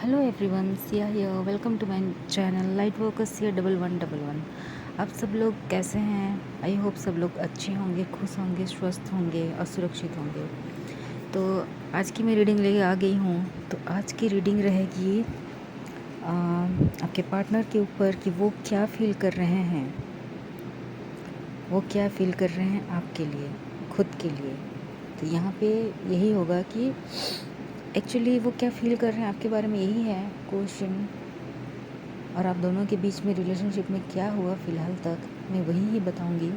Hello everyone, Siya here. Welcome to my channel light workers Siya 1111। आप सब लोग कैसे हैं? आई होप सब लोग अच्छे होंगे, खुश होंगे, स्वस्थ होंगे और सुरक्षित होंगे। तो आज की मैं रीडिंग लेके आ गई हूँ। तो आज की रीडिंग रहेगी आपके पार्टनर के ऊपर कि वो क्या फील कर रहे हैं, वो क्या फील कर रहे हैं आपके लिए, खुद के लिए। तो यहाँ पे यही होगा कि एक्चुअली वो क्या फ़ील कर रहे हैं आपके बारे में, यही है क्वेश्चन। और आप दोनों के बीच में रिलेशनशिप में क्या हुआ फ़िलहाल तक, मैं वही ही बताऊंगी,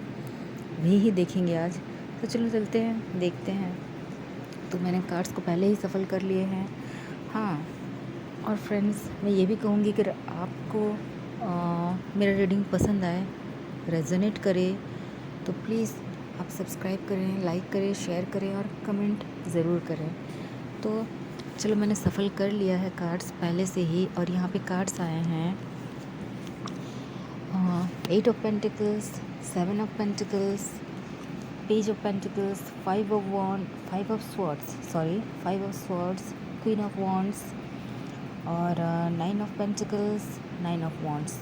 वही ही देखेंगे आज। तो चलो चलते हैं, देखते हैं। तो मैंने कार्ड्स को पहले ही सफल कर लिए हैं। हाँ, और फ्रेंड्स, मैं ये भी कहूँगी कि आपको मेरा रीडिंग पसंद आए, रेजोनेट करे, तो प्लीज़ आप सब्सक्राइब करें, लाइक करें, शेयर करें और कमेंट ज़रूर करें। तो चलो, मैंने सफल कर लिया है कार्ड्स पहले से ही। और यहाँ पे कार्ड्स आए हैं 8 of pentacles, 7 of pentacles, page of pentacles, 5 of wand, 5 of swords, sorry 5 of swords, queen of wands और 9 ऑफ पेंटिकल्स, 9 ऑफ वॉन्ड्स।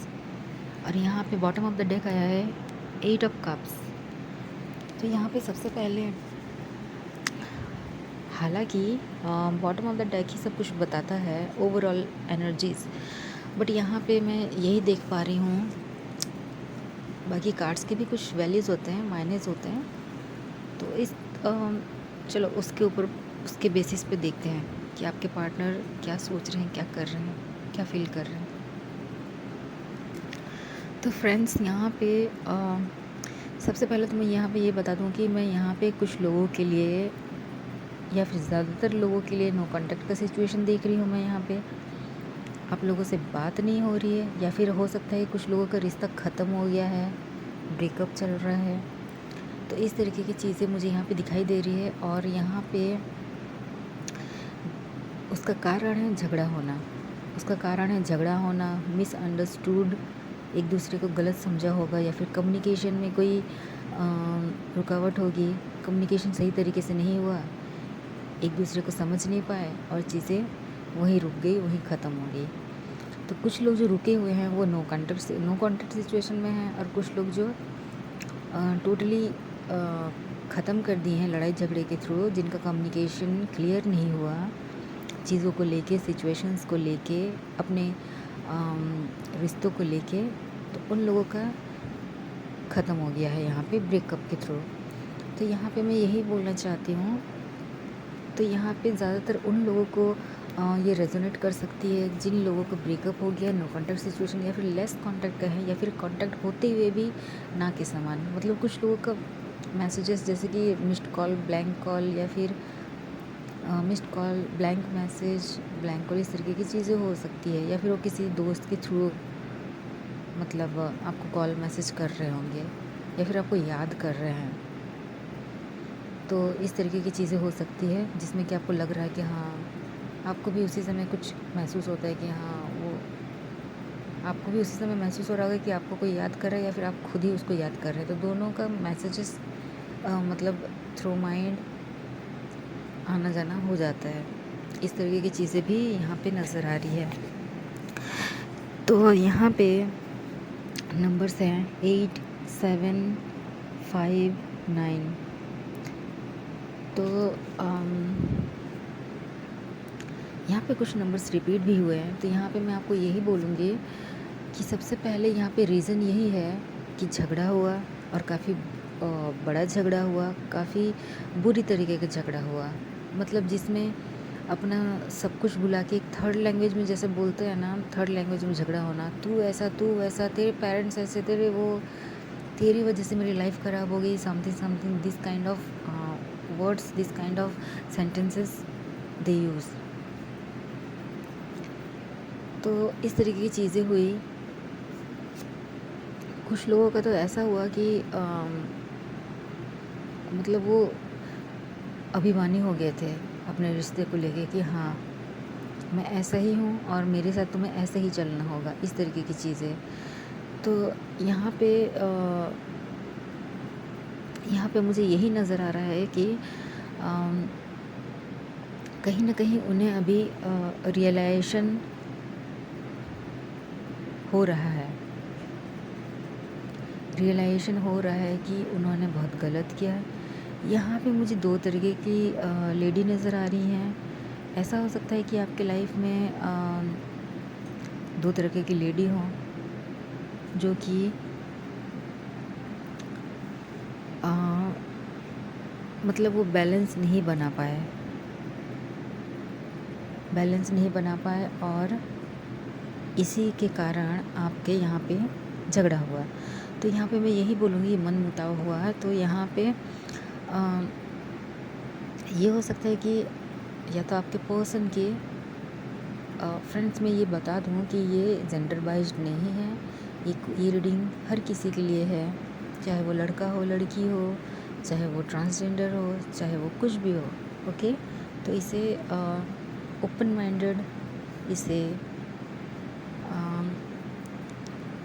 और यहाँ पे बॉटम ऑफ द डेक आया है 8 ऑफ कप्स। तो यहाँ पे सबसे पहले, हालांकि बॉटम ऑफ द डेक ही सब कुछ बताता है, ओवरऑल एनर्जीज, बट यहाँ पे मैं यही देख पा रही हूँ, बाकी कार्ड्स के भी कुछ वैल्यूज़ होते हैं, मायनेज होते हैं। तो चलो उसके ऊपर, उसके बेसिस पे देखते हैं कि आपके पार्टनर क्या सोच रहे हैं, क्या कर रहे हैं, क्या फील कर रहे हैं। तो फ्रेंड्स, यहाँ पे सबसे पहले तो मैं यहाँ पे ये बता दूँ कि मैं यहाँ पे कुछ लोगों के लिए या फिर ज़्यादातर लोगों के लिए नो कॉन्टैक्ट का सिचुएशन देख रही हूँ मैं। यहाँ पे आप लोगों से बात नहीं हो रही है, या फिर हो सकता है कुछ लोगों का रिश्ता ख़त्म हो गया है, ब्रेकअप चल रहा है। तो इस तरीके की चीज़ें मुझे यहाँ पे दिखाई दे रही है। और यहाँ पे उसका कारण है झगड़ा होना, उसका कारण है झगड़ा होना, मिसअंडरस्टूड, एक दूसरे को गलत समझा होगा, या फिर कम्युनिकेशन में कोई रुकावट होगी, कम्युनिकेशन सही तरीके से नहीं हुआ, एक दूसरे को समझ नहीं पाए और चीज़ें वहीं रुक गई, वहीं ख़त्म हो गई। तो कुछ लोग जो रुके हुए हैं वो नो कॉन्टैक्ट सिचुएशन में हैं, और कुछ लोग जो टोटली ख़त्म कर दिए हैं लड़ाई झगड़े के थ्रू, जिनका कम्युनिकेशन क्लियर नहीं हुआ, चीज़ों को लेके, सिचुएशंस को लेके, अपने रिश्तों को लेके। तो उन लोगों का ख़त्म हो गया है यहाँ पे ब्रेकअप के थ्रू। तो यहाँ पे मैं यही बोलना चाहती हूँ। तो यहाँ पे ज़्यादातर उन लोगों को ये रेजोनेट कर सकती है जिन लोगों को ब्रेकअप हो गया, नो कॉन्टैक्ट सिचुएशन, या फिर लेस कॉन्टैक्ट का है, या फिर कॉन्टैक्ट होते हुए भी ना के समान। मतलब कुछ लोगों का मैसेजेस, जैसे कि मिस्ड कॉल, ब्लैंक कॉल, या फिर missed call, blank message, blank call, इस तरीके की चीज़ें हो सकती है। या फिर वो किसी दोस्त के थ्रू मतलब आपको कॉल मैसेज कर रहे होंगे, या फिर आपको याद कर रहे हैं। तो इस तरीके की चीज़ें हो सकती है जिसमें कि आपको लग रहा है कि हाँ, आपको भी उसी समय कुछ महसूस होता है कि हाँ, वो आपको भी उसी समय महसूस हो रहा होगा कि आपको कोई याद कर रहा है, या फिर आप खुद ही उसको याद कर रहे हैं। तो दोनों का मैसेजेस मतलब थ्रू माइंड आना जाना हो जाता है। इस तरीके की चीज़ें भी यहाँ पे नज़र आ रही है। तो यहाँ पे नंबर्स हैं 8, 7, 5, 9। तो यहाँ पे कुछ नंबर्स रिपीट भी हुए हैं। तो यहाँ पे मैं आपको यही बोलूँगी कि सबसे पहले यहाँ पे रीज़न यही है कि झगड़ा हुआ, और काफ़ी बड़ा झगड़ा हुआ, काफ़ी बुरी तरीके का झगड़ा हुआ। मतलब जिसमें अपना सब कुछ भुला के, एक थर्ड लैंग्वेज में जैसे बोलते हैं ना, थर्ड लैंग्वेज में झगड़ा होना, तू ऐसा, तू वैसा, तेरे पेरेंट्स ऐसे, तेरे वो, तेरी वजह से मेरी लाइफ ख़राब हो गई, something something, this kind of words, this kind of sentences they use. तो इस तरीके की चीज़ें हुई। कुछ लोगों का तो ऐसा हुआ कि मतलब वो अभिमानी हो गए थे अपने रिश्ते को लेके कि हाँ, मैं ऐसा ही हूँ और मेरे साथ तुम्हें ऐसे ही चलना होगा, इस तरीके की चीज़ें। तो यहाँ पे मुझे यही नज़र आ रहा है कि कहीं न कहीं उन्हें अभी रियलाइज़ेशन हो रहा है। रियलाइज़ेशन हो रहा है कि उन्होंने बहुत गलत किया है। यहाँ पे मुझे 2 तरीके की लेडी नज़र आ रही हैं। ऐसा हो सकता है कि आपके लाइफ में 2 तरीके की लेडी हों, जो कि अ, मतलब वो बैलेंस नहीं बना पाए और इसी के कारण आपके यहाँ पे झगड़ा हुआ। तो यहाँ पे मैं यही बोलूँगी, मनमुटाव हुआ है। तो यहाँ पे ये हो सकता है कि या तो आपके पर्सन के फ्रेंड्स में ये बता दूँ कि ये जेंडर वाइज्ड नहीं है। ये रीडिंग हर किसी के लिए है, चाहे वो लड़का हो लड़की हो, चाहे वो ट्रांसजेंडर हो, चाहे वो कुछ भी हो। ओके, तो इसे ओपन माइंडेड, इसे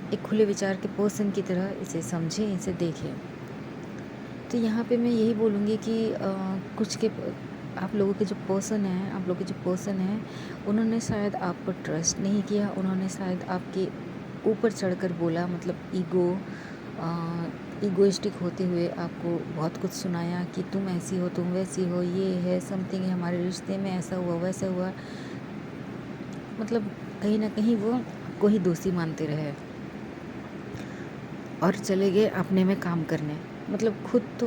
एक खुले विचार के पर्सन की तरह इसे समझें, इसे देखें। तो यहाँ पे मैं यही बोलूँगी कि कुछ के आप लोगों के जो पर्सन हैं उन्होंने शायद आप पर ट्रस्ट नहीं किया। उन्होंने शायद आपके ऊपर चढ़कर बोला, मतलब ईगोइस्टिक होते हुए आपको बहुत कुछ सुनाया कि तुम ऐसी हो, तुम वैसी हो, ये है समथिंग है, हमारे रिश्ते में ऐसा हुआ वैसा हुआ। मतलब कहीं ना कहीं वो आपको ही दोषी मानते रहे और चले गए अपने में काम करने। मतलब खुद तो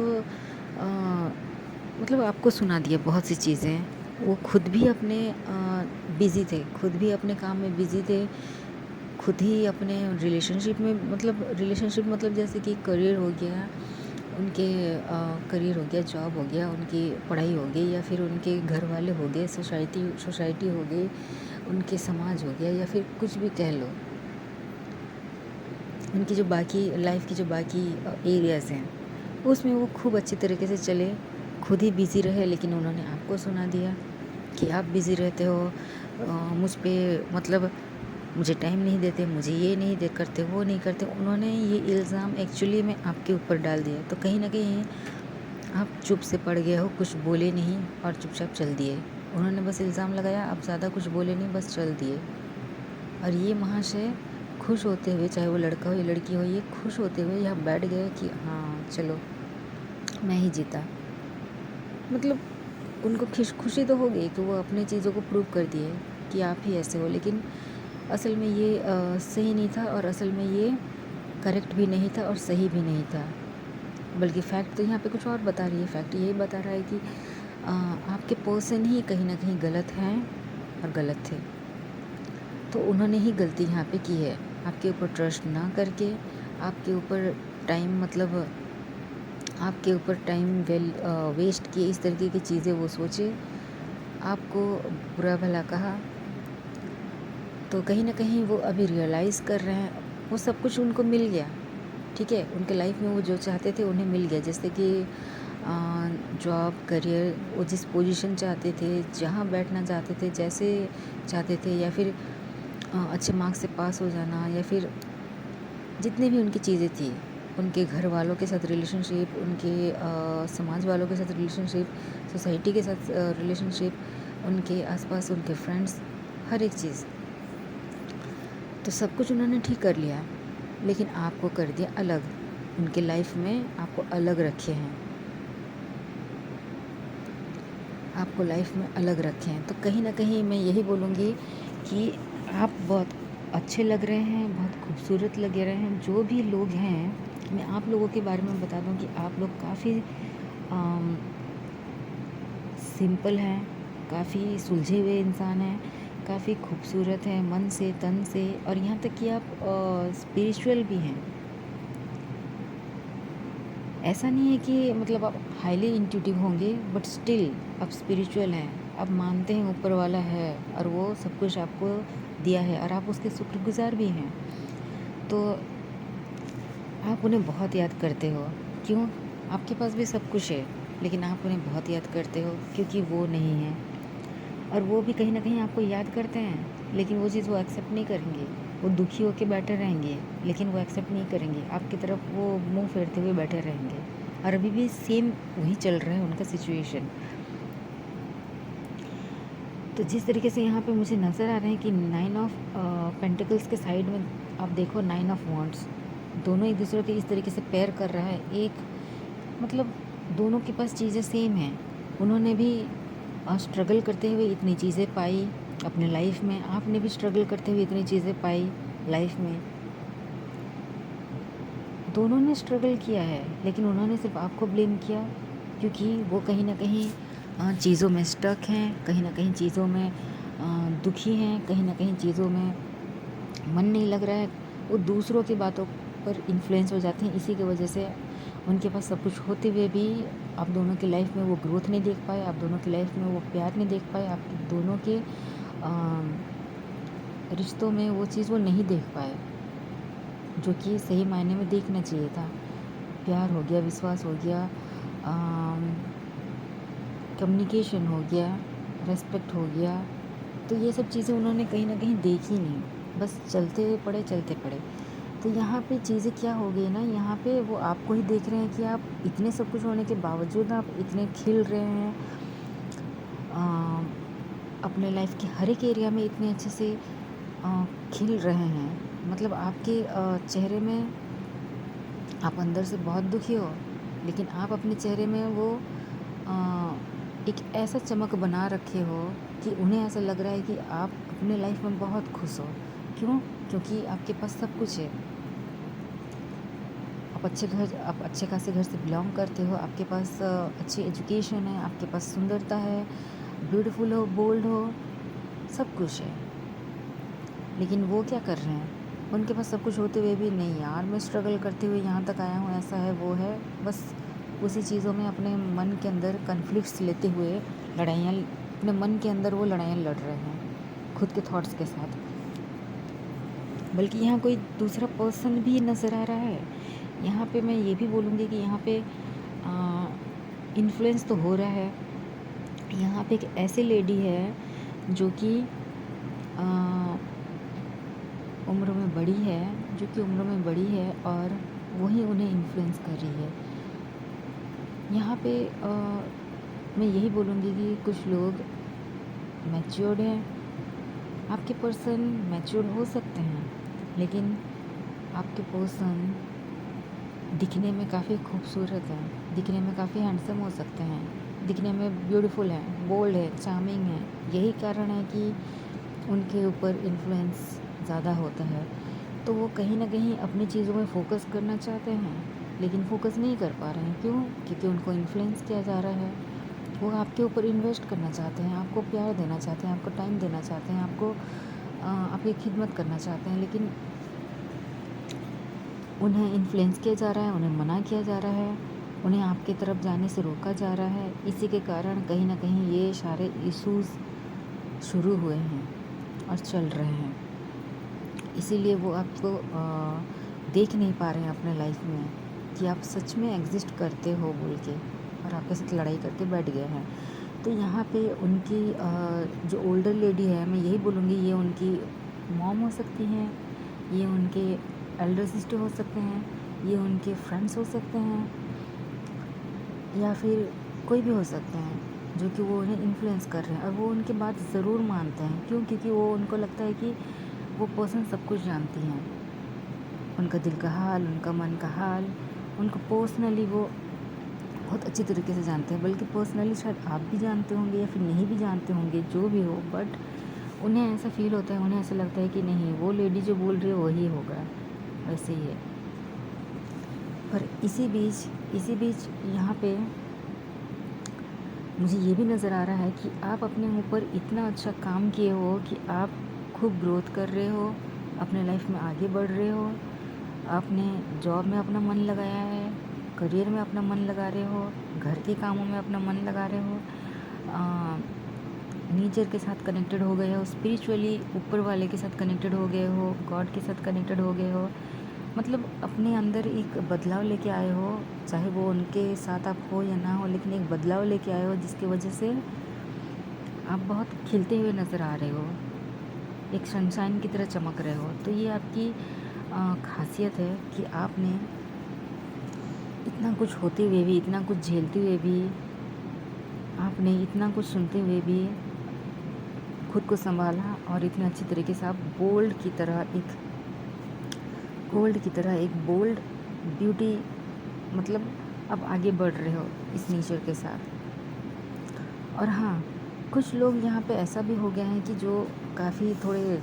मतलब आपको सुना दिया बहुत सी चीज़ें। वो खुद भी अपने बिज़ी थे, खुद भी अपने काम में बिज़ी थे, खुद ही अपने रिलेशनशिप मतलब जैसे कि करियर हो गया उनके, करियर हो गया, जॉब हो गया, उनकी पढ़ाई हो गई, या फिर उनके घर वाले हो गए, सोसाइटी हो गई, उनके समाज हो गया, या फिर कुछ भी कह लो, उनकी जो बाकी लाइफ की जो बाकी एरियाज़ हैं उसमें वो खूब अच्छी तरीके से चले, खुद ही बिज़ी रहे। लेकिन उन्होंने आपको सुना दिया कि आप बिज़ी रहते हो, मुझ पे मतलब मुझे टाइम नहीं देते, मुझे ये नहीं दे करते, वो नहीं करते। उन्होंने ये इल्ज़ाम एक्चुअली में आपके ऊपर डाल दिया। तो कहीं ना कहीं आप चुप से पड़ गए हो, कुछ बोले नहीं और चुपचाप चल दिए। उन्होंने बस इल्ज़ाम लगाया, आप ज़्यादा कुछ बोले नहीं, बस चल दिए। और ये महाशय खुश होते हुए, चाहे वो लड़का हो या लड़की हो, ये खुश होते हुए यहाँ बैठ गए कि हाँ चलो मैं ही जीता। मतलब उनको खुशी तो हो गई कि वो अपनी चीज़ों को प्रूव कर दिए कि आप ही ऐसे हो। लेकिन असल में ये सही नहीं था, और असल में ये करेक्ट भी नहीं था और सही भी नहीं था। बल्कि फैक्ट तो यहाँ पे कुछ और बता रही है। फैक्ट यही बता रहा है कि आपके पर्सन ही कहीं ना कहीं गलत हैं और गलत थे। तो उन्होंने ही गलती यहाँ पे की है, आपके ऊपर ट्रस्ट ना करके, आपके ऊपर टाइम वेस्ट किए, इस तरीके की चीज़ें वो सोचे, आपको बुरा भला कहा। तो कहीं ना कहीं वो अभी रियलाइज़ कर रहे हैं, वो सब कुछ उनको मिल गया, ठीक है। उनके लाइफ में वो जो चाहते थे उन्हें मिल गया, जैसे कि जॉब, करियर, वो जिस पोजीशन चाहते थे, जहाँ बैठना चाहते थे, जैसे चाहते थे, या फिर अच्छे मार्क्स से पास हो जाना, या फिर जितने भी उनकी चीज़ें थी, उनके घर वालों के साथ रिलेशनशिप, उनके समाज वालों के साथ रिलेशनशिप, सोसाइटी के साथ रिलेशनशिप, उनके आसपास उनके फ्रेंड्स, हर एक चीज़, तो सब कुछ उन्होंने ठीक कर लिया। लेकिन आपको कर दिया अलग, उनके लाइफ में आपको अलग रखे हैं, आपको लाइफ में अलग रखे हैं। तो कहीं ना कहीं मैं यही बोलूँगी कि आप बहुत अच्छे लग रहे हैं, बहुत खूबसूरत लग रहे हैं। जो भी लोग हैं, मैं आप लोगों के बारे में बता दूं कि आप लोग काफ़ी सिंपल हैं, काफ़ी सुलझे हुए इंसान हैं, काफ़ी खूबसूरत हैं मन से, तन से, और यहाँ तक कि आप स्पिरिचुअल भी हैं। ऐसा नहीं है कि मतलब आप हाईली इंट्यूटिव होंगे, बट स्टिल आप स्पिरिचुअल हैं, आप मानते हैं ऊपर वाला है और वो सब कुछ आपको दिया है, और आप उसके शुक्रगुजार भी हैं। तो आप उन्हें बहुत याद करते हो। क्यों? आपके पास भी सब कुछ है, लेकिन आप उन्हें बहुत याद करते हो क्योंकि वो नहीं है। और वो भी कहीं ना कहीं आपको याद करते हैं, लेकिन वो चीज़ वो एक्सेप्ट नहीं करेंगे। वो दुखी होकर बैठे रहेंगे, लेकिन वो एक्सेप्ट नहीं करेंगे, आपकी तरफ वो मुंह फेरते हुए बैठे रहेंगे। और अभी भी सेम वही चल रहा है उनका सिचुएशन। तो जिस तरीके से यहाँ पे मुझे नज़र आ रहा है कि 9 ऑफ पेंटिकल्स के साइड में आप देखो 9 ऑफ वॉन्ड्स, दोनों एक दूसरे के इस तरीके से पेयर कर रहा है। एक मतलब दोनों के पास चीज़ें सेम हैं। उन्होंने भी स्ट्रगल करते हुए इतनी चीज़ें पाई अपने लाइफ में, आपने भी स्ट्रगल करते हुए इतनी चीज़ें पाई लाइफ में। दोनों ने स्ट्रगल किया है, लेकिन उन्होंने सिर्फ आपको ब्लेम किया क्योंकि वो कहीं ना कहीं चीज़ों में स्टक हैं, कहीं ना कहीं चीज़ों में दुखी हैं, कहीं ना कहीं चीज़ों में मन नहीं लग रहा है। वो दूसरों की बातों पर इन्फ्लुएंस हो जाते हैं। इसी की वजह से उनके पास सब कुछ होते हुए भी आप दोनों की लाइफ में वो ग्रोथ नहीं देख पाए, आप दोनों की लाइफ में वो प्यार नहीं देख पाए, आप दोनों के रिश्तों में वो चीज़ वो नहीं देख पाए जो कि सही मायने में देखना चाहिए था। प्यार हो गया, विश्वास हो गया, कम्युनिकेशन हो गया, रेस्पेक्ट हो गया। तो ये सब चीज़ें उन्होंने कहीं ना कहीं देखी नहीं, बस चलते पड़े। तो यहाँ पे चीज़ें क्या हो गई ना, यहाँ पे वो आपको ही देख रहे हैं कि आप इतने सब कुछ होने के बावजूद आप इतने खिल रहे हैं, अपने लाइफ के हर एक एरिया में इतने अच्छे से खिल रहे हैं। मतलब आपके चेहरे में आप अंदर से बहुत दुखी हो, लेकिन आप अपने चेहरे में वो एक ऐसा चमक बना रखे हो कि उन्हें ऐसा लग रहा है कि आप अपने लाइफ में बहुत खुश हो। क्यों? क्योंकि आपके पास सब कुछ है। आप अच्छे खासे घर से बिलोंग करते हो, आपके पास अच्छी एजुकेशन है, आपके पास सुंदरता है, ब्यूटीफुल हो, बोल्ड हो, सब कुछ है। लेकिन वो क्या कर रहे हैं? उनके पास सब कुछ होते हुए भी नहीं यार, मैं स्ट्रगल करते हुए यहाँ तक आया हूँ, ऐसा है वो है, बस उसी चीज़ों में अपने मन के अंदर कन्फ्लिक्ट्स लेते हुए लड़ाइयाँ, अपने मन के अंदर वो लड़ाइयाँ लड़ रहे हैं खुद के थॉट्स के साथ। बल्कि यहाँ कोई दूसरा पर्सन भी नज़र आ रहा है। यहाँ पे मैं ये भी बोलूँगी कि यहाँ पे इन्फ्लुएंस तो हो रहा है। यहाँ पे एक ऐसी लेडी है जो कि उम्र में बड़ी है और वही उन्हें इन्फ्लुएंस कर रही है। यहाँ पे मैं यही बोलूँगी कि कुछ लोग मैच्योर्ड हैं। आपके पर्सन मैच्योर्ड हो सकते हैं, लेकिन आपके पर्सन दिखने में काफ़ी खूबसूरत हैं, दिखने में काफ़ी हैंडसम हो सकते हैं, दिखने में ब्यूटीफुल हैं, बोल्ड है, चार्मिंग है। यही कारण है कि उनके ऊपर इन्फ्लुएंस ज़्यादा होता है। तो वो कहीं ना कहीं अपनी चीज़ों में फ़ोकस करना चाहते हैं, लेकिन फ़ोकस नहीं कर पा रहे हैं। क्यों? क्योंकि उनको इन्फ्लुएंस किया जा रहा है। वो आपके ऊपर इन्वेस्ट करना चाहते हैं, आपको प्यार देना चाहते हैं, आपको टाइम देना चाहते हैं, आपको आपकी खिदमत करना चाहते हैं, लेकिन उन्हें इन्फ्लुएंस किया जा रहा है, उन्हें मना किया जा रहा है, उन्हें आपकी तरफ जाने से रोका जा रहा है। इसी के कारण कहीं ना कहीं ये सारे इश्यूज़ शुरू हुए हैं और चल रहे हैं। इसीलिए वो आपको देख नहीं पा रहे हैं अपने लाइफ में कि आप सच में एग्जिस्ट करते हो बोल के, और आपके साथ लड़ाई करके बैठ गए हैं। तो यहाँ पे उनकी जो ओल्डर लेडी है, मैं यही बोलूँगी, ये उनकी मॉम हो सकती हैं, ये उनके एल्डर सिस्टर हो सकते हैं, ये उनके फ्रेंड्स हो सकते हैं, या फिर कोई भी हो सकते हैं जो कि वो उन्हें इन्फ्लुएंस कर रहे हैं। और वो उनकी बात ज़रूर मानते हैं। क्यों? क्योंकि वो उनको लगता है कि वो पर्सन सब कुछ जानती हैं, उनका दिल का हाल, उनका मन का हाल, उनको पर्सनली वो बहुत अच्छी तरीके से जानते हैं। बल्कि पर्सनली शायद आप भी जानते होंगे या फिर नहीं भी जानते होंगे, जो भी हो, बट उन्हें ऐसा फील होता है, उन्हें ऐसा लगता है कि नहीं, वो लेडी जो बोल रही है वही होगा, वैसे ही है। पर इसी बीच यहाँ पे मुझे ये भी नज़र आ रहा है कि आप अपने ऊपर इतना अच्छा काम किए हो कि आप खूब ग्रोथ कर रहे हो, अपने लाइफ में आगे बढ़ रहे हो, आपने जॉब में अपना मन लगाया है, करियर में अपना मन लगा रहे हो, घर के कामों में अपना मन लगा रहे हो, नेचर के साथ कनेक्टेड हो गए हो, स्पिरिचुअली ऊपर वाले के साथ कनेक्टेड हो गए हो, गॉड के साथ कनेक्टेड हो गए हो। मतलब अपने अंदर एक बदलाव लेके आए हो, चाहे वो उनके साथ आप हो या ना हो, लेकिन एक बदलाव लेके आए हो जिसकी वजह से आप बहुत खिलते हुए नज़र आ रहे हो, एक सनशाइन की तरह चमक रहे हो। तो ये आपकी खासियत है कि आपने इतना कुछ होते हुए भी, इतना कुछ झेलते हुए भी, आपने इतना कुछ सुनते हुए भी खुद को संभाला और इतने अच्छी तरीके से आप गोल्ड की तरह एक बोल्ड ब्यूटी मतलब अब आगे बढ़ रहे हो इस नेचर के साथ। और हाँ, कुछ लोग यहाँ पे ऐसा भी हो गया है कि जो काफ़ी थोड़े,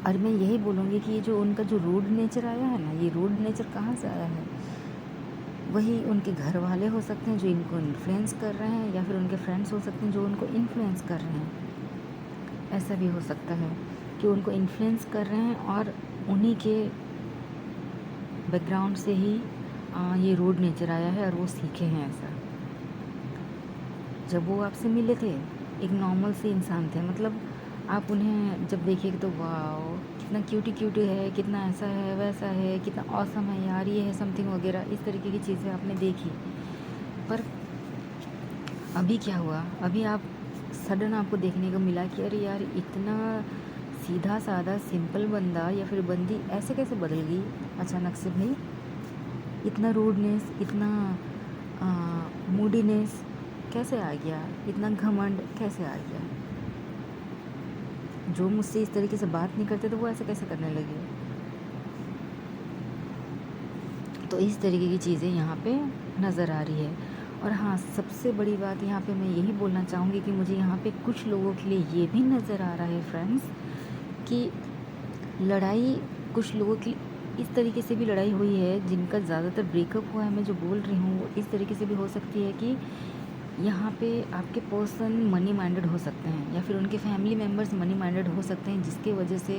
और मैं यही बोलूँगी कि ये जो उनका जो रूड नेचर आया है ना, ये रूड नेचर कहाँ से आया है? वही उनके घर वाले हो सकते हैं जो इनको इन्फ्लुएंस कर रहे हैं, या फिर उनके फ्रेंड्स हो सकते हैं जो उनको इन्फ्लुएंस कर रहे हैं। ऐसा भी हो सकता है कि उनको इन्फ्लुएंस कर रहे हैं और उन्हीं के बैकग्राउंड से ही ये रूड नेचर आया है और वो सीखे हैं ऐसा। जब वो आपसे मिले थे एक नॉर्मल से इंसान थे, मतलब आप उन्हें जब देखिए तो वाओ कितना क्यूटी है, कितना ऐसा है वैसा है, कितना ऑसम है यार, ये है समथिंग वगैरह, इस तरीके की चीज़ें आपने देखी। पर अभी क्या हुआ, अभी आप सडन आपको देखने को मिला कि अरे यार इतना सीधा साधा सिंपल बंदा या फिर बंदी ऐसे कैसे बदल गई अचानक से भाई? इतना रूडनेस, इतना मूडीनेस कैसे आ गया? इतना घमंड कैसे आ गया? जो मुझसे इस तरीके से बात नहीं करते तो वो ऐसे कैसे करने लगे? तो इस तरीके की चीज़ें यहाँ पे नज़र आ रही है। और हाँ, सबसे बड़ी बात यहाँ पे मैं यही बोलना चाहूँगी कि मुझे यहाँ पे कुछ लोगों के लिए ये भी नज़र आ रहा है फ्रेंड्स कि लड़ाई कुछ लोगों की इस तरीके से भी लड़ाई हुई है जिनका ज़्यादातर ब्रेकअप हुआ है। मैं जो बोल रही हूँ वो इस तरीके से भी हो सकती है कि यहाँ पे आपके पर्सन मनी माइंडेड हो सकते हैं, या फिर उनके फैमिली मेम्बर्स मनी माइंडेड हो सकते हैं, जिसके वजह से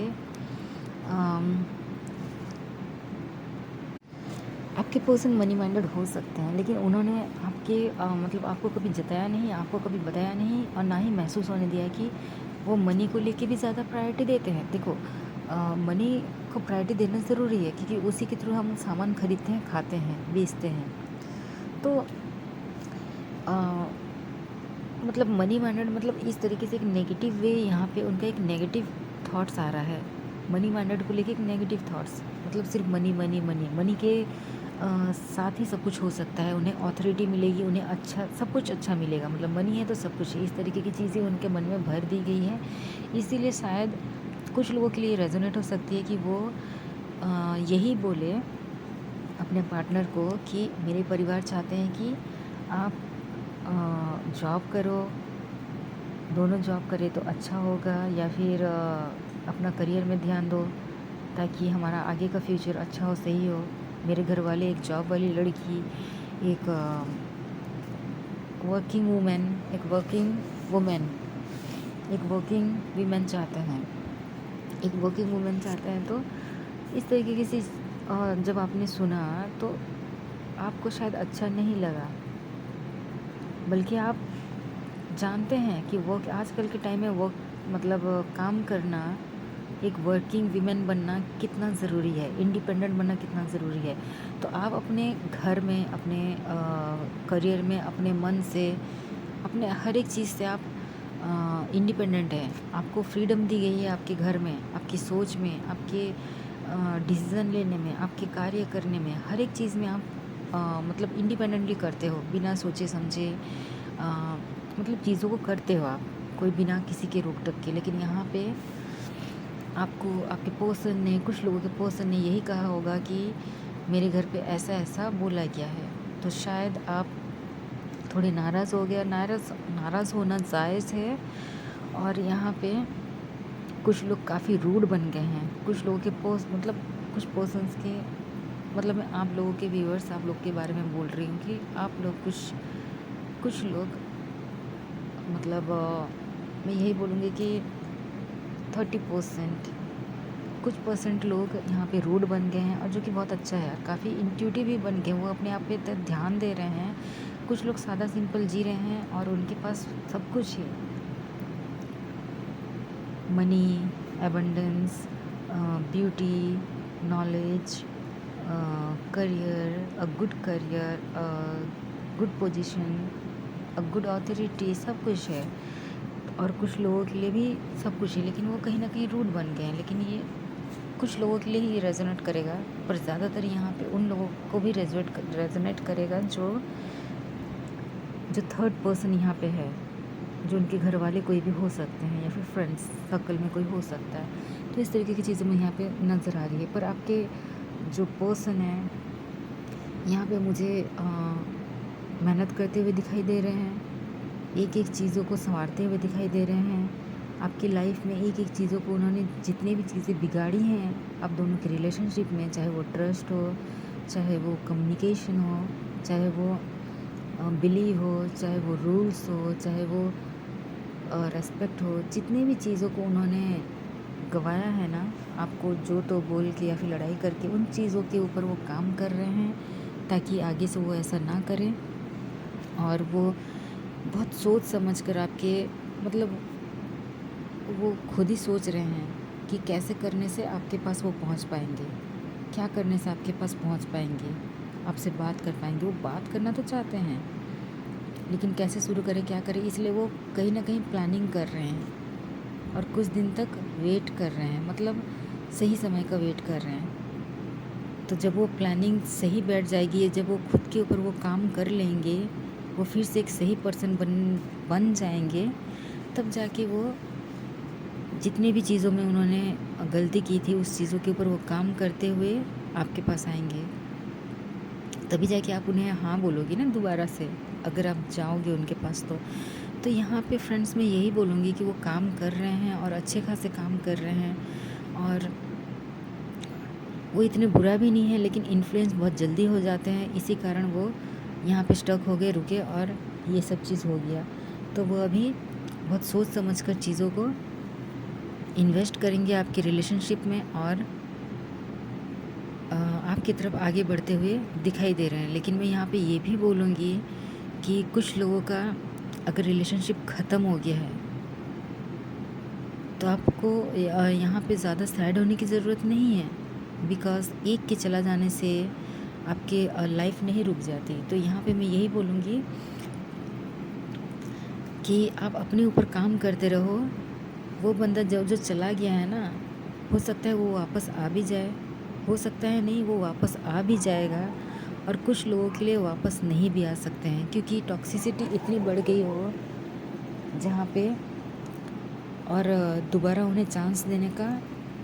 आपके पर्सन मनी माइंडेड हो सकते हैं, लेकिन उन्होंने आपके मतलब आपको कभी जताया नहीं, आपको कभी बताया नहीं, और ना ही महसूस होने दिया कि वो मनी को लेके भी ज़्यादा प्रायोरिटी देते हैं। देखो, मनी को प्रायोरिटी देना ज़रूरी है क्योंकि उसी के थ्रू हम सामान खरीदते हैं, खाते हैं, बेचते हैं। तो मतलब मनी माइंडेड मतलब इस तरीके से एक नेगेटिव वे, यहाँ पे उनका एक नेगेटिव थॉट्स आ रहा है। मनी माइंडेड को लेके एक नेगेटिव थॉट्स, मतलब सिर्फ मनी के साथ ही सब कुछ हो सकता है। उन्हें ऑथोरिटी मिलेगी, उन्हें अच्छा सब कुछ अच्छा मिलेगा, मतलब मनी है तो सब कुछ है। इस तरीके की चीज़ें उनके मन में भर दी गई है। इसीलिए शायद कुछ लोगों के लिए रेजोनेट हो सकती है कि वो यही बोले अपने पार्टनर को कि मेरे परिवार चाहते हैं कि आप जॉब करो, दोनों जॉब करें तो अच्छा होगा, या फिर अपना करियर में ध्यान दो ताकि हमारा आगे का फ्यूचर अच्छा हो, सही हो। मेरे घर वाले एक जॉब वाली लड़की, एक वर्किंग वीमेन चाहते हैं, एक वर्किंग वूमेन चाहते हैं। तो इस तरीके की चीज़ जब आपने सुना तो आपको शायद अच्छा नहीं लगा, बल्कि आप जानते हैं कि वर्क आजकल के टाइम में वर्क मतलब काम करना, एक वर्किंग वीमेन बनना कितना ज़रूरी है, इंडिपेंडेंट बनना कितना ज़रूरी है। तो आप अपने घर में, अपने करियर में, अपने मन से, अपने हर एक चीज़ से आप इंडिपेंडेंट हैं। आपको फ्रीडम दी गई है आपके घर में, आपकी सोच में, आपके डिसीज़न लेने में, आपके कार्य करने में, हर एक चीज़ में आप मतलब इंडिपेंडेंटली करते हो, बिना सोचे समझे मतलब चीज़ों को करते हो आप, कोई बिना किसी के रोक टोक के। लेकिन यहाँ पे आपको आपके पर्सन ने, कुछ लोगों के पर्सन ने यही कहा होगा कि मेरे घर पे ऐसा ऐसा बोला गया है, तो शायद आप थोड़े नाराज़ हो गया। नाराज़ होना जायज़ है। और यहाँ पे कुछ लोग काफ़ी रूड बन गए हैं, कुछ लोगों के मतलब कुछ पर्सन्स के, मतलब मैं आप लोगों के व्यूअर्स, आप लोग के बारे में बोल रही हूँ कि आप लोग कुछ लोग मतलब मैं यही बोलूँगी कि 30% कुछ परसेंट लोग यहाँ पे रूड बन गए हैं, और जो कि बहुत अच्छा है यार, काफ़ी इंट्यूटिव भी बन गए, वो अपने आप पे ध्यान दे रहे हैं। कुछ लोग सादा सिंपल जी रहे हैं और उनके पास सब कुछ है, money, abundance, beauty, knowledge, career, good position, a good authority, सब कुछ है। और कुछ लोगों के लिए भी सब कुछ है, लेकिन वो कहीं ना कहीं रूड बन गए हैं। लेकिन ये कुछ लोगों के लिए ही रेजोनेट करेगा, पर ज़्यादातर यहाँ पे उन लोगों को भी रेजोनेट करेगा जो थर्ड पर्सन यहाँ पे है। जो उनके घर वाले कोई भी हो सकते हैं या फिर फ्रेंड्स सर्कल में कोई हो सकता है। तो इस तरीके की चीज़ें मुझे यहाँ पे नज़र आ रही है। पर आपके जो पर्सन है यहाँ पे मुझे मेहनत करते हुए दिखाई दे रहे हैं, एक एक चीज़ों को संवारते हुए दिखाई दे रहे हैं। आपकी लाइफ में एक एक चीज़ों को उन्होंने जितनी भी चीज़ें बिगाड़ी हैं आप दोनों के रिलेशनशिप में, चाहे वो ट्रस्ट हो, चाहे वो कम्युनिकेशन हो, चाहे वो बिलीव हो, चाहे वो रूल्स हो, चाहे वो रेस्पेक्ट हो, जितनी भी चीज़ों को उन्होंने गंवाया है ना, आपको जो तो बोल के या फिर लड़ाई करके, उन चीज़ों के ऊपर वो काम कर रहे हैं ताकि आगे से वो ऐसा ना करें। और वो बहुत सोच समझ कर आपके मतलब वो खुद ही सोच रहे हैं कि कैसे करने से आपके पास वो पहुंच पाएंगे, क्या करने से आपके पास पहुंच पाएंगे, आपसे बात कर पाएंगे। वो बात करना तो चाहते हैं लेकिन कैसे शुरू करें, क्या करें, इसलिए वो कहीं ना कहीं प्लानिंग कर रहे हैं और कुछ दिन तक वेट कर रहे हैं, मतलब सही समय का वेट कर रहे हैं। तो जब वो प्लानिंग सही बैठ जाएगी, जब वो खुद के ऊपर वो काम कर लेंगे, वो फिर से एक सही पर्सन बन जाएंगे, तब जाके वो जितनी भी चीज़ों में उन्होंने गलती की थी उस चीज़ों के ऊपर वो काम करते हुए आपके पास आएंगे। तभी जाके आप उन्हें हाँ बोलोगी ना दोबारा से, अगर आप जाओगे उनके पास तो यहाँ पे फ्रेंड्स मैं यही बोलूँगी कि वो काम कर रहे हैं और अच्छे खासे काम कर रहे हैं, और वो इतने बुरा भी नहीं है लेकिन इन्फ्लुएंस बहुत जल्दी हो जाते हैं, इसी कारण वो यहाँ पे स्टक हो गए, रुके और ये सब चीज़ हो गया। तो वो अभी बहुत सोच समझ कर चीज़ों को इन्वेस्ट करेंगे आपके रिलेशनशिप में और आपकी तरफ आगे बढ़ते हुए दिखाई दे रहे हैं। लेकिन मैं यहाँ पे ये भी बोलूँगी कि कुछ लोगों का अगर रिलेशनशिप ख़त्म हो गया है तो आपको यहाँ पे ज़्यादा सैड होने की ज़रूरत नहीं है, बिकॉज़ एक के चला जाने से आपके लाइफ नहीं रुक जाती। तो यहाँ पे मैं यही बोलूँगी कि आप अपने ऊपर काम करते रहो। वो बंदा जो चला गया है ना, हो सकता है वो वापस आ भी जाए, हो सकता है नहीं वो वापस आ भी जाएगा, और कुछ लोगों के लिए वापस नहीं भी आ सकते हैं क्योंकि टॉक्सिसिटी इतनी बढ़ गई हो जहाँ पे और दोबारा उन्हें चांस देने का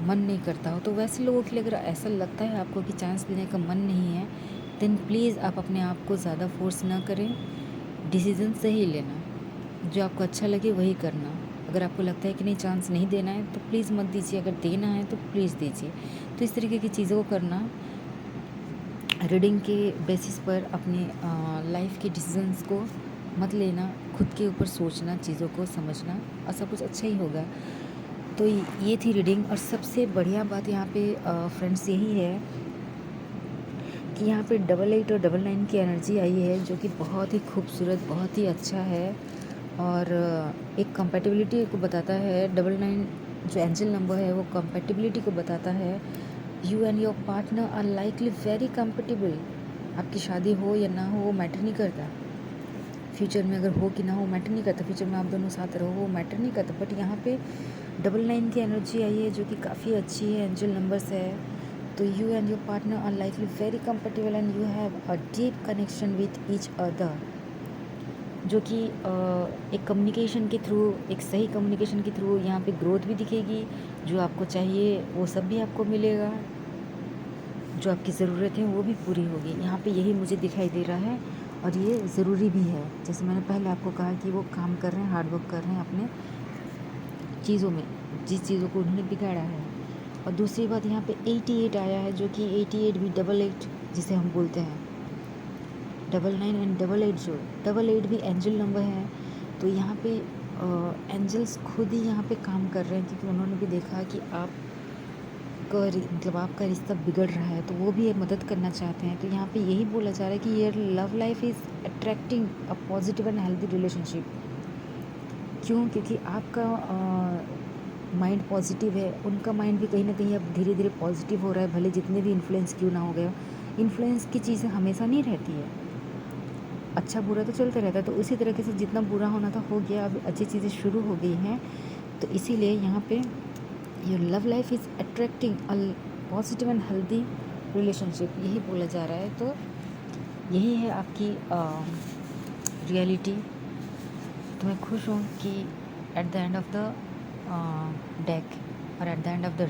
मन नहीं करता हो। तो वैसे लोगों के लिए अगर ऐसा लगता है आपको कि चांस देने का मन नहीं है, देन प्लीज़ आप अपने आप को ज़्यादा फोर्स ना करें, डिसीज़न सही लेना, जो आपको अच्छा लगे वही करना। अगर आपको लगता है कि नहीं चांस नहीं देना है तो प्लीज़ मत दीजिए, अगर देना है तो प्लीज़ दीजिए। तो इस तरीके की चीज़ों को करना, रीडिंग के बेसिस पर अपने लाइफ के डिसीजंस को मत लेना, खुद के ऊपर सोचना, चीज़ों को समझना और सब कुछ अच्छा ही होगा। तो ये थी रीडिंग। और सबसे बढ़िया बात यहाँ पे फ्रेंड्स यही है कि यहाँ पे 88 और 99 की एनर्जी आई है जो कि बहुत ही खूबसूरत, बहुत ही अच्छा है, और एक कंपैटिबिलिटी को बताता है। 99 जो एंजल नंबर है वो कंपैटिबिलिटी को बताता है। You and your partner are likely very compatible. आपकी शादी हो या ना हो वो मैटर नहीं करता, फ्यूचर में अगर हो कि ना हो मैटर नहीं करता, फ्यूचर में आप दोनों साथ रहो वो मैटर नहीं करता। बट यहाँ पे 99 की एनर्जी आई है जो कि काफ़ी अच्छी है, एंजल नंबर्स है। तो you and your partner are likely very compatible and you have a deep connection with each other, जो कि एक कम्युनिकेशन के थ्रू, एक सही कम्युनिकेशन के थ्रू यहाँ पे ग्रोथ भी दिखेगी। जो आपको चाहिए वो सब भी आपको मिलेगा, जो आपकी ज़रूरत है वो भी पूरी होगी। यहाँ पे यही मुझे दिखाई दे रहा है और ये ज़रूरी भी है। जैसे मैंने पहले आपको कहा कि वो काम कर रहे हैं, हार्ड वर्क कर रहे हैं अपने चीज़ों में, जिस चीज़ों को उन्होंने बिगाड़ा है। और दूसरी बात यहाँ पे 88 आया है, जो कि 88 भी 88 जिसे हम बोलते हैं, 99 एंड 88, जो 88 भी एंजल नंबर है। तो यहाँ पे एंजल्स खुद ही यहाँ पे काम कर रहे हैं क्योंकि उन्होंने भी देखा कि आप मतलब आपका रिश्ता बिगड़ रहा है तो वो भी मदद करना चाहते हैं। तो यहाँ पे यही बोला जा रहा है कि your love life is attracting a positive and healthy relationship. क्यों? क्योंकि आपका माइंड पॉजिटिव है, उनका माइंड भी कहीं ना कहीं अब धीरे धीरे पॉजिटिव हो रहा है, भले जितने भी इन्फ्लुएंस क्यों ना हो गया। इन्फ्लुएंस की चीज़ें हमेशा नहीं रहती है, अच्छा बुरा तो चलता रहता है। तो उसी तरीके से जितना बुरा होना था हो गया, अब अच्छी चीज़ें शुरू हो गई हैं। तो इसीलिए यहाँ पे your love life is attracting a positive and healthy relationship, यही बोला जा रहा है। तो यही है आपकी रियलिटी। तो मैं खुश हूँ कि at the end of the deck और at the end of the